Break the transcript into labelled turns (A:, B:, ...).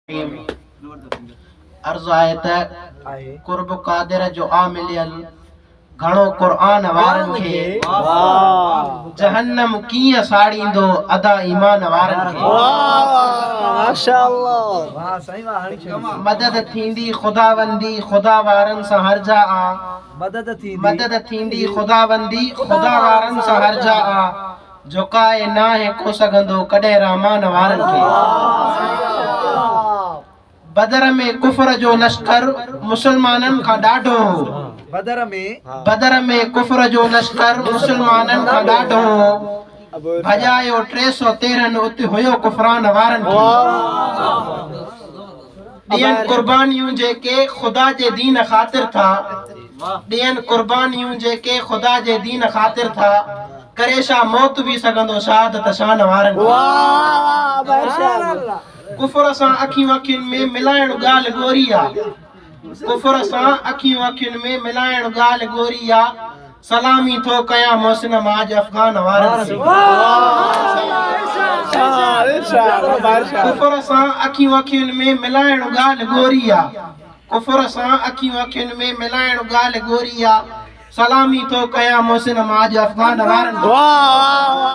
A: अर्ज़ आहे त कुर्ब क़ादिर जो आमिलियल घणो क़ुर्आन वारनि खे जहन्नम कीअं साड़ींदो अदा ईमान वारनि खे। मदद थींदी ख़ुदावंदी ख़ुदा वारनि सां हर्जा आ। मदद थींदी ख़ुदावंदी ख़ुदा वारनि सां हर्जा आ। झुकाए नाहे को सघंदो कॾहिं रहमान वारनि खे। बदर में कुफर जो लश्कर मुसलमाननि खां ॾाढो हो। बदर में कुफर जो लश्कर मुसलमाननि खां ॾाढो हो। भॼायो 313 उते हुयो कुफरान वारनि खे। ॾियनि कुर्बानियूं जेके ख़ुदा जे दीन ख़ातिर था। ॾियनि कुर्बानियूं जेके ख़ुदा जे दीन ख़ातिर था। करे छा मौत बि सघंदो शहादत शान वारनि खे। कुफर सां अखियूं अखियुनि में मिलाइण ॻाल्हि गोरी आ। कुफर सां अखियूं अखियुनि में मिलाइण ॻाल्हि गोरी आ। सलामी थो कयां मोहसिन माज अफ़गान वारनि खे। कुफर सां अखियूं अखियुनि में मिलाइण ॻाल्हि गोरी आ। कुफर सां अखियूं अखियुनि में मिलाइण ॻाल्हि गोरी आ। सलामी थो कयां मोहसिन माज अफ़गान वारनि खे।